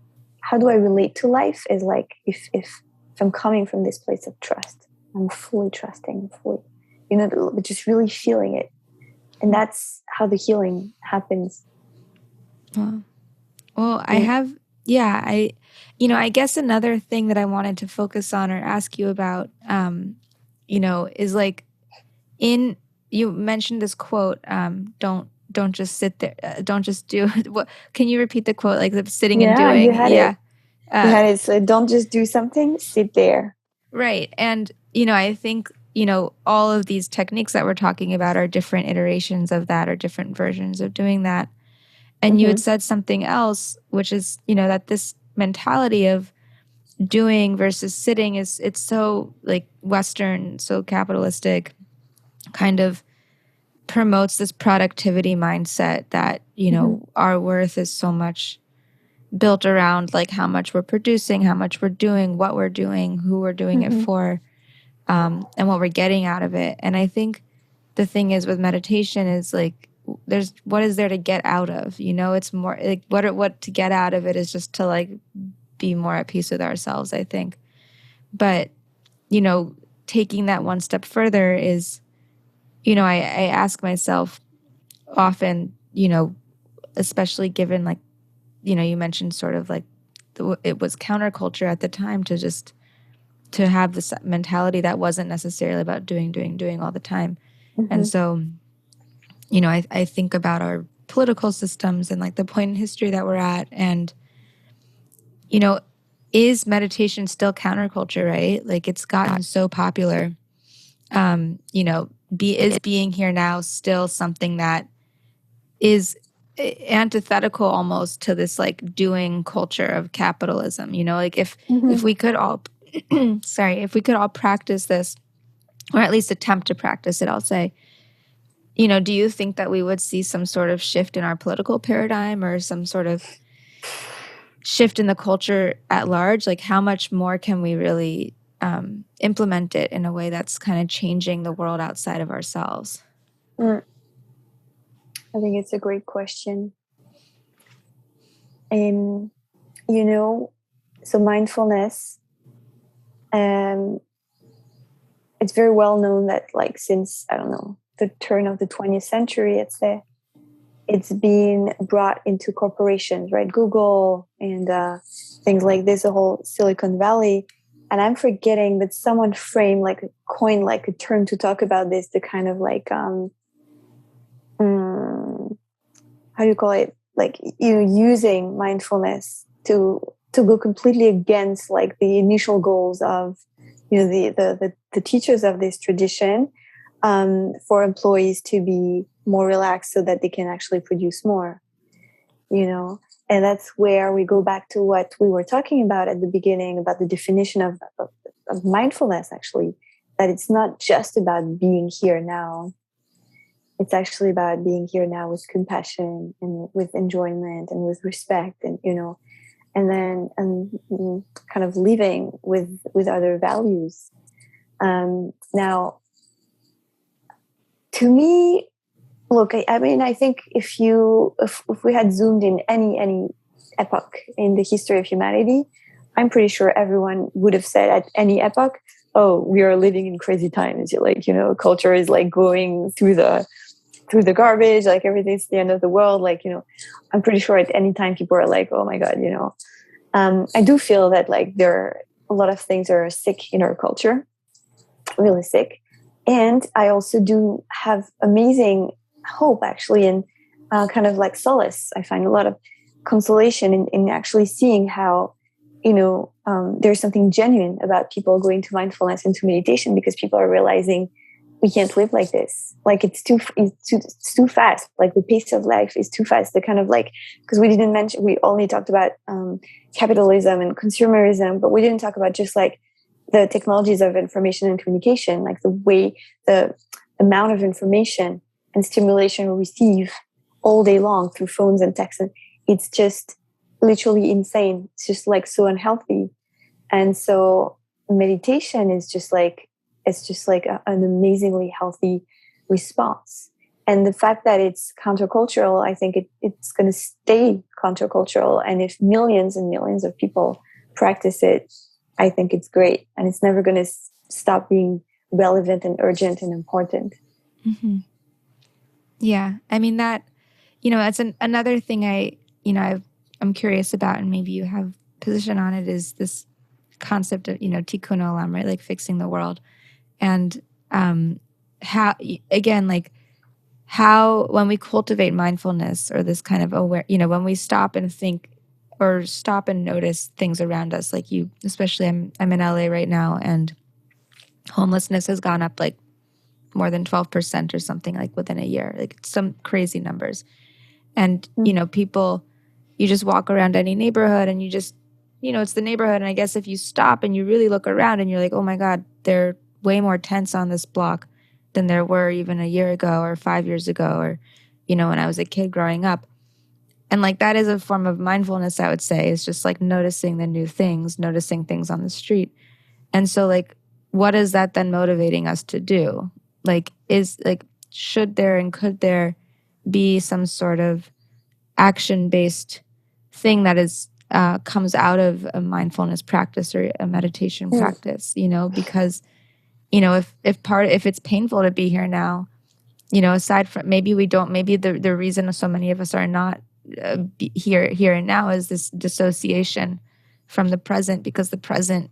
how do I relate to life? Is like if I'm coming from this place of trust, I'm fully trusting, but just really feeling it. And that's how the healing happens. Well, I guess another thing that I wanted to focus on or ask you about, is you mentioned this quote, don't just sit there, don't just do what, can you repeat the quote, like the sitting and doing? You had it. So don't just do something, sit there. Right. And, I think, all of these techniques that we're talking about are different iterations of that, or different versions of doing that. And you had said something else, which is, that this mentality of doing versus sitting it's so Western, so capitalistic, kind of promotes this productivity mindset that, our worth is so much built around like how much we're producing, how much we're doing, what we're doing, who we're doing it for, and what we're getting out of it. And I think the thing is with meditation is like, what is there to get out of? It's more like what to get out of it is just to like be more at peace with ourselves, I think. But, taking that one step further is, I ask myself often, especially given like, you mentioned sort of like it was counterculture at the time to have this mentality that wasn't necessarily about doing all the time. And so, I think about our political systems and like the point in history that we're at. And, is meditation still counterculture, right? Like it's gotten so popular. Is being here now still something that is antithetical almost to this like doing culture of capitalism? Like if we could all, if we could all practice this, or at least attempt to practice it, I'll say, do you think that we would see some sort of shift in our political paradigm or some sort of shift in the culture at large? Like how much more can we really implement it in a way that's kind of changing the world outside of ourselves? I think it's a great question. So mindfulness, it's very well known that like since, I don't know, the turn of the 20th century, it's been brought into corporations, right? Google and things like this, the whole Silicon Valley. And I'm forgetting that someone coined like a term to talk about this, the kind of like, how do you call it? Like, using mindfulness to go completely against like the initial goals of, the teachers of this tradition, for employees to be more relaxed so that they can actually produce more, and that's where we go back to what we were talking about at the beginning about the definition of mindfulness, actually, that it's not just about being here now. It's actually about being here now with compassion and with enjoyment and with respect and, and then kind of living with other values. Now, to me, look, I think if we had zoomed in any epoch in the history of humanity, I'm pretty sure everyone would have said at any epoch, oh, we are living in crazy times. Like, culture is like going through the garbage, like everything's the end of the world. Like, I'm pretty sure at any time people are like, oh my God, I do feel that like there are a lot of things are sick in our culture, really sick. And I also do have amazing hope, actually, and kind of like solace. I find a lot of consolation in actually seeing how, there's something genuine about people going to mindfulness and to meditation, because people are realizing we can't live like this. Like it's too fast. Like the pace of life is too fast. The kind of like, because we only talked about capitalism and consumerism, but we didn't talk about just like the technologies of information and communication, like the way the amount of information and stimulation we receive all day long through phones and texts. And it's just literally insane. It's just like so unhealthy. And so meditation is just like, an amazingly healthy response. And the fact that it's countercultural, I think it's going to stay countercultural. And if millions and millions of people practice it, I think it's great. And it's never going to stop being relevant and urgent and important. Mm-hmm. Yeah. I mean, that, that's another thing I'm curious about, and maybe you have a position on it, is this concept of, tikkun olam, right? Like fixing the world. And how when we cultivate mindfulness or this kind of aware, when we stop and think or stop and notice things around us, like especially I'm in LA right now, and homelessness has gone up like more than 12% or something, like within a year, like some crazy numbers. And, people, you just walk around any neighborhood and you just, it's the neighborhood. And I guess if you stop and you really look around and you're like, oh my God, there are way more tents on this block than there were even a year ago or 5 years ago, or, when I was a kid growing up. And like that is a form of mindfulness, I would say, is just like noticing the new things, noticing things on the street. And so like, what is that then motivating us to do? Like, should there and could there be some sort of action-based thing that is comes out of a mindfulness practice or a meditation practice, because, if it's painful to be here now, aside from maybe the reason so many of us are not here and now is this dissociation from the present, because the present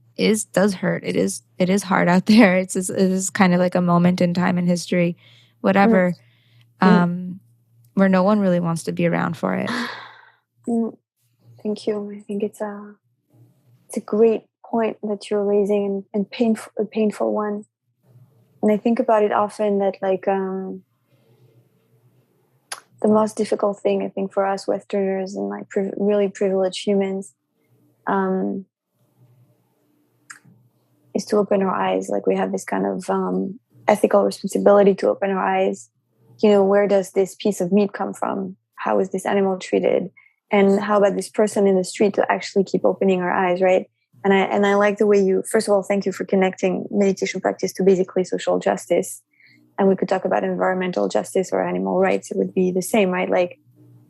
does hurt. It is hard out there. It is kind of like a moment in time in history, whatever, where no one really wants to be around for it. Thank you. I think it's a great point that you're raising, and a painful one. And I think about it often that like the most difficult thing I think for us Westerners and like really privileged humans is to open our eyes. Like we have this kind of ethical responsibility to open our eyes. Where does this piece of meat come from? How is this animal treated? And how about this person in the street, to actually keep opening our eyes, right? And I like the way you, first of all, thank you for connecting meditation practice to basically social justice. And we could talk about environmental justice or animal rights. It would be the same, right? Like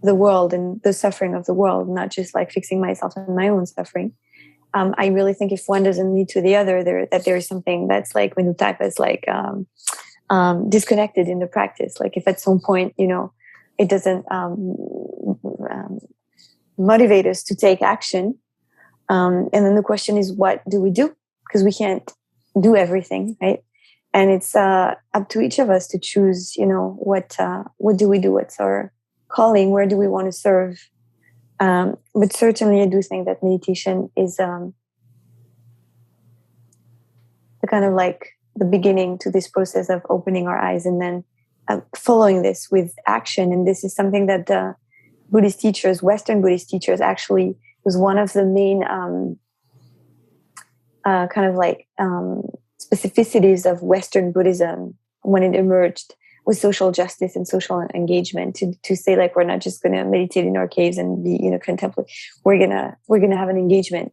the world and the suffering of the world, not just like fixing myself and my own suffering. I really think if one doesn't lead to the other, there is something that's like when you type as like disconnected in the practice. Like if at some point, it doesn't motivate us to take action. And then the question is, what do we do? Because we can't do everything, right? And it's up to each of us to choose, what do we do? What's our calling? Where do we want to serve? But certainly I do think that meditation is the kind of like the beginning to this process of opening our eyes and then following this with action. And this is something that the Buddhist teachers, Western Buddhist teachers, actually was one of the main kind of like specificities of Western Buddhism when it emerged, with social justice and social engagement, to say like we're not just going to meditate in our caves and be contemplate. We're gonna have an engagement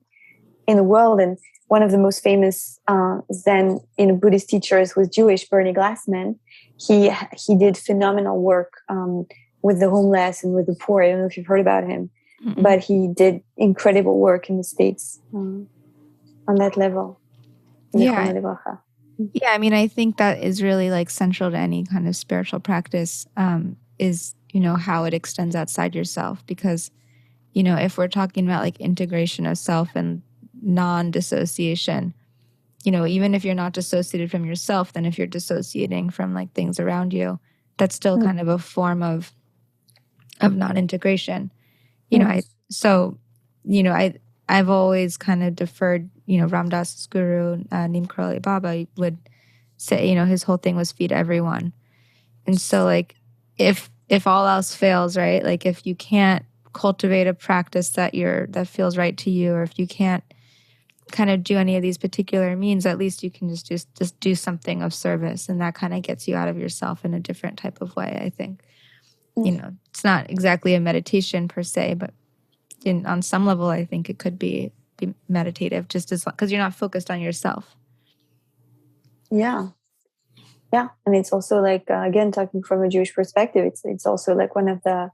in the world. And one of the most famous Zen Buddhist teachers was Jewish, Bernie Glassman. He did phenomenal work with the homeless and with the poor. I don't know if you've heard about him, but he did incredible work in the States on that level. Yeah. Yeah, I mean, I think that is really like central to any kind of spiritual practice, is, how it extends outside yourself. Because, if we're talking about like integration of self and non-dissociation, even if you're not dissociated from yourself, then if you're dissociating from like things around you, that's still kind of a form of non-integration. I've always kind of deferred, Ram Dass's guru, Neem Karoli Baba, would say, his whole thing was feed everyone. And so like, if all else fails, right? Like if you can't cultivate a practice that feels right to you, or if you can't kind of do any of these particular means, at least you can just do something of service. And that kind of gets you out of yourself in a different type of way, I think. It's not exactly a meditation per se, but on some level, I think it could be meditative, just as because you're not focused on yourself. Yeah, and it's also like again, talking from a Jewish perspective, it's also like one of the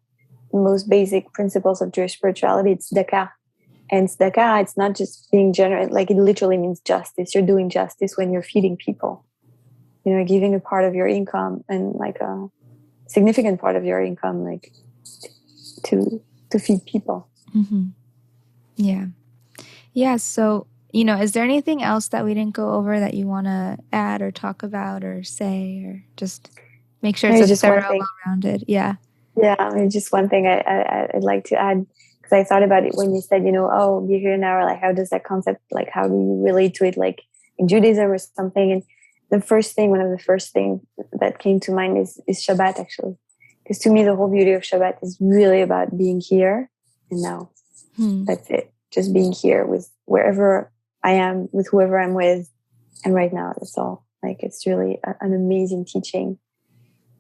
most basic principles of Jewish spirituality. It's tzedakah, and tzedakah, it's not just being generous. Like it literally means justice. You're doing justice when you're feeding people. Giving a part of your income, and like a significant part of your income, like to feed people. Mm-hmm. Yeah. So, is there anything else that we didn't go over that you want to add or talk about or say, or just make sure it's thorough, well-rounded? Yeah. Yeah. I mean, just one thing I'd like to add, because I thought about it when you said, oh, you're here now, like how does that concept, like how do you relate to it, like in Judaism or something? And one of the first things that came to mind is Shabbat, actually. Because to me, the whole beauty of Shabbat is really about being here and now. That's it. Just being here with wherever I am, with whoever I'm with. And right now, that's all. Like, it's really an amazing teaching,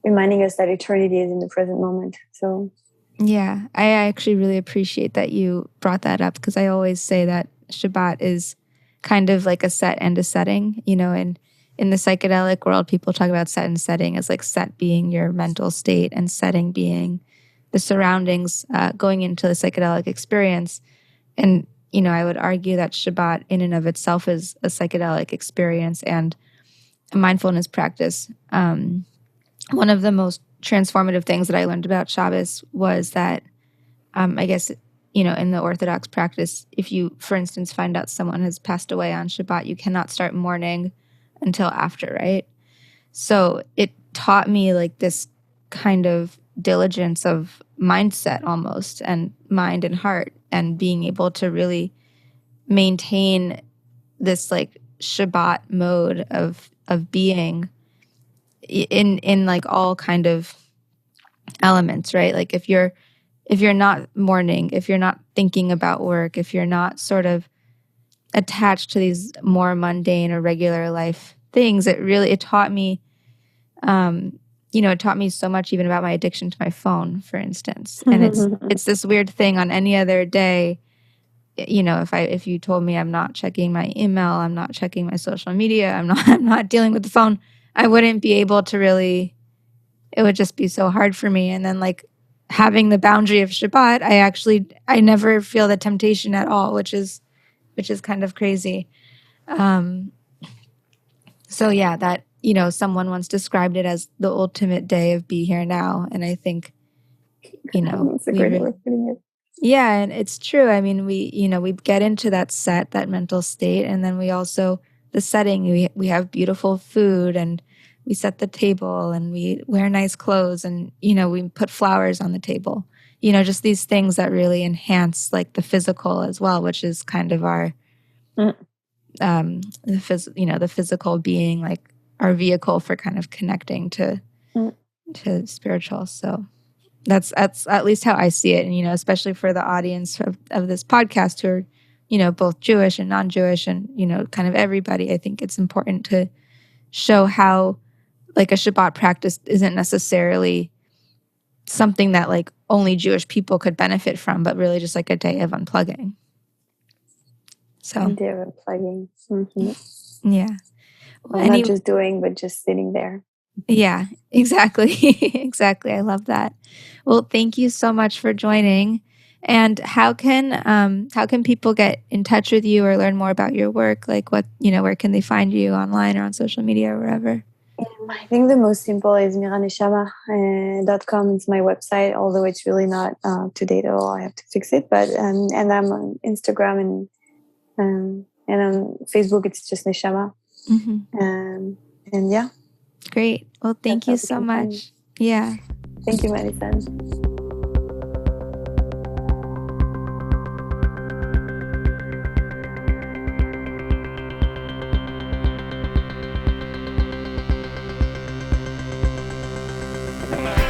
reminding us that eternity is in the present moment. So Yeah, I actually really appreciate that you brought that up, because I always say that Shabbat is kind of like a set and a setting. And in the psychedelic world, people talk about set and setting as like set being your mental state and setting being the surroundings going into the psychedelic experience. And, I would argue that Shabbat in and of itself is a psychedelic experience and a mindfulness practice. One of the most transformative things that I learned about Shabbos was that, I guess, in the Orthodox practice, if you, for instance, find out someone has passed away on Shabbat, you cannot start mourning until after, right? So it taught me like this kind of diligence of mindset almost, and mind and heart, and being able to really maintain this like Shabbat mode of being in like all kind of elements, right? Like if you're not mourning, if you're not thinking about work, if you're not sort of attached to these more mundane or regular life things, it taught me it taught me so much, even about my addiction to my phone, for instance. And it's this weird thing. On any other day, if you told me I'm not checking my email, I'm not checking my social media, I'm not dealing with the phone, I wouldn't be able to really, it would just be so hard for me. And then like having the boundary of Shabbat, I never feel the temptation at all, which is kind of crazy. So yeah, that, someone once described it as the ultimate day of be here now. And I think, it's a great way of putting it. Yeah, and it's true. I mean, we get into that mental state, and then we also, the setting, we have beautiful food, and we set the table, and we wear nice clothes, and, we put flowers on the table. Just these things that really enhance like the physical as well, which is kind of our, the physical being like our vehicle for kind of connecting to spiritual. So that's at least how I see it. And, especially for the audience of this podcast who are, both Jewish and non-Jewish and, kind of everybody, I think it's important to show how like a Shabbat practice isn't necessarily something that like only Jewish people could benefit from, but really just like a day of unplugging. So A day of unplugging. Yeah. Well, not just doing, but just sitting there. Yeah, exactly. Exactly. I love that. Well, thank you so much for joining. And how can people get in touch with you or learn more about your work? Like what, where can they find you online or on social media or wherever? I think the most simple is miraneshama.com. It's my website, although it's really not to date at all. I have to fix it. But and I'm on Instagram and on Facebook. It's just Neshama. And yeah. Great. Well, thank you so much. Yeah. Thank you, Madison. Bye.